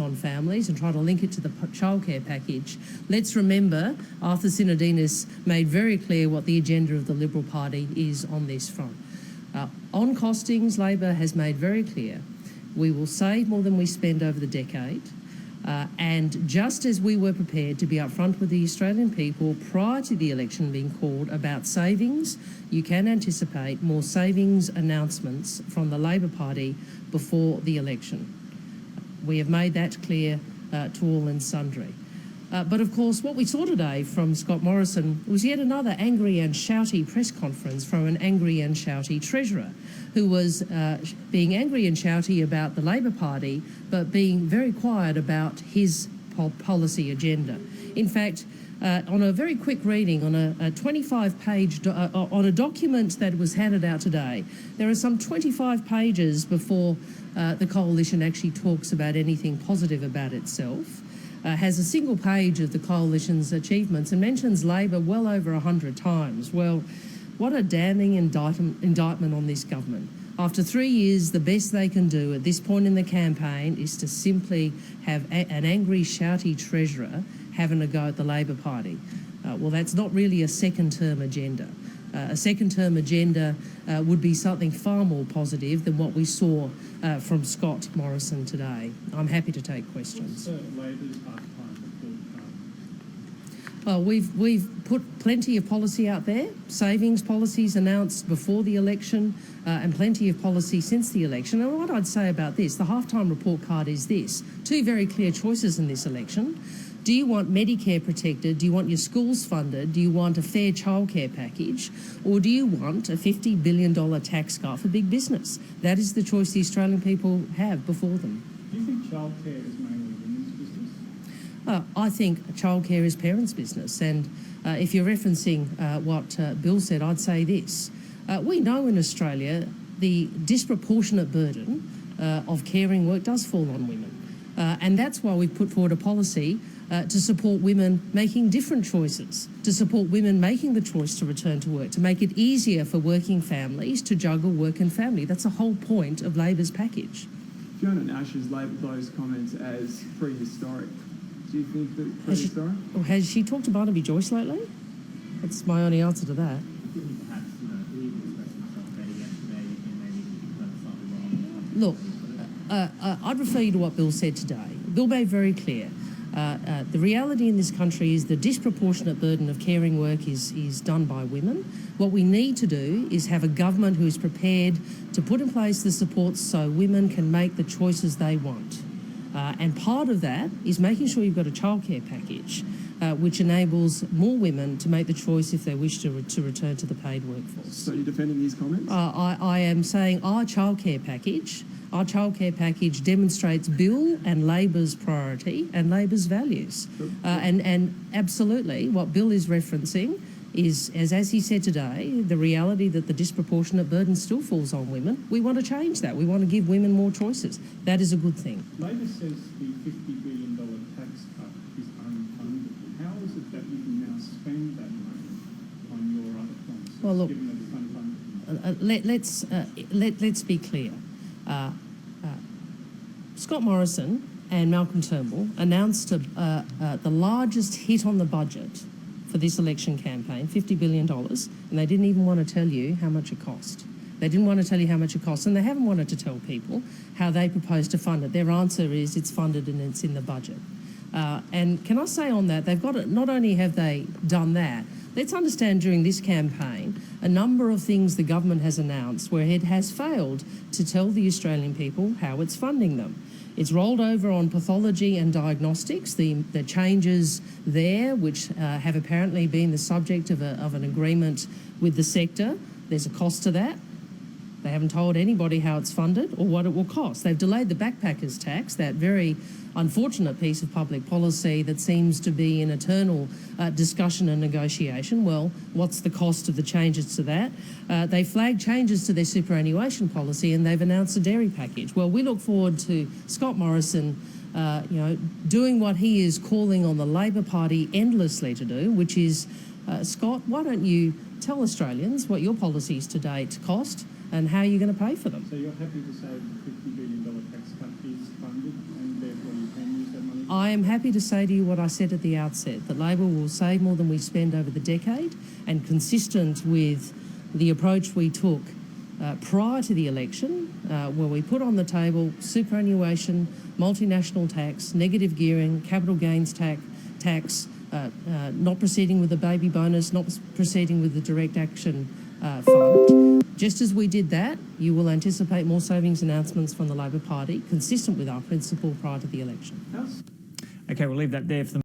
on families and try to link it to the childcare package. Let's remember Arthur Sinodinos made very clear what the agenda of the Liberal Party is on this front. On costings, Labor has made very clear we will save more than we spend over the decade, and just as we were prepared to be upfront with the Australian people prior to the election being called about savings, you can anticipate more savings announcements from the Labor Party before the election. We have made that clear to all and sundry. But of course, what we saw today from Scott Morrison was yet another angry and shouty press conference from an angry and shouty Treasurer who was being angry and shouty about the Labor Party, but being very quiet about his policy agenda. In fact, on a very quick reading, on a 25-page, on a document that was handed out today, there are some 25 pages before the coalition actually talks about anything positive about itself, has a single page of the coalition's achievements and mentions Labor well over 100 times. Well, what a damning indictment on this government. After 3 years, the best they can do at this point in the campaign is to simply have an angry, shouty Treasurer having a go at the Labor Party. Well, that's not really a second-term agenda. A second-term agenda would be something far more positive than what we saw from Scott Morrison today. I'm happy to take questions. What's Labor's part-time report? Well, we've put plenty of policy out there, savings policies announced before the election and plenty of policy since the election. And what I'd say about this, the half-time report card is this. Two very clear choices in this election. Do you want Medicare protected? Do you want your schools funded? Do you want a fair childcare package? Or do you want a $50 billion tax cut for big business? That is the choice the Australian people have before them. Do you think childcare is mainly women's business? I think childcare is parents' business. And if you're referencing what Bill said, I'd say this. We know in Australia the disproportionate burden of caring work does fall on women. And that's why we've put forward a policy to support women making different choices, to support women making the choice to return to work, to make it easier for working families to juggle work and family. That's the whole point of Labor's package. Fiona Nash has labelled those comments as prehistoric. Do you think that prehistoric? Has she talked to Barnaby Joyce lately? That's my only answer to that. Look, I'd refer you to what Bill said today. Bill made very clear the reality in this country is the disproportionate burden of caring work is done by women. What we need to do is have a government who is prepared to put in place the supports so women can make the choices they want. And part of that is making sure you've got a childcare package which enables more women to make the choice if they wish to return to the paid workforce. So you're defending these comments? I am saying our childcare package demonstrates Bill and Labor's priority and Labor's values. Sure. And absolutely what Bill is referencing is, as he said today, the reality that the disproportionate burden still falls on women. We want to change that. We want to give women more choices. That is a good thing. Labor says the $50 billion tax cut is unfunded. How is it that you can now spend that money on your other promises, well, look, given that it's unfunded? Let's be clear. Scott Morrison and Malcolm Turnbull announced the largest hit on the budget for this election campaign, $50 billion, and they didn't even want to tell you how much it cost. They didn't want to tell you how much it cost, and they haven't wanted to tell people how they propose to fund it. Their answer is it's funded and it's in the budget. And can I say on that, they've got it, not only have they done that, let's understand during this campaign a number of things the government has announced where it has failed to tell the Australian people how it's funding them. It's rolled over on pathology and diagnostics, the changes there, which have apparently been the subject of an agreement with the sector. There's a cost to that. They haven't told anybody how it's funded or what it will cost. They've delayed the backpackers tax, that very unfortunate piece of public policy that seems to be an eternal discussion and negotiation. Well, what's the cost of the changes to that? They flagged changes to their superannuation policy and they've announced a dairy package. Well, we look forward to Scott Morrison doing what he is calling on the Labor Party endlessly to do, which is, Scott, why don't you tell Australians what your policies to date cost and how you're going to pay for them? So you're happy to say the $50 billion tax cut is funded and therefore you can I am happy to say to you what I said at the outset, that Labor will save more than we spend over the decade, and consistent with the approach we took prior to the election, where we put on the table superannuation, multinational tax, negative gearing, capital gains tax, not proceeding with the baby bonus, not proceeding with the direct action fund. Just as we did that, you will anticipate more savings announcements from the Labor Party, consistent with our principle prior to the election. Okay, we'll leave that there for the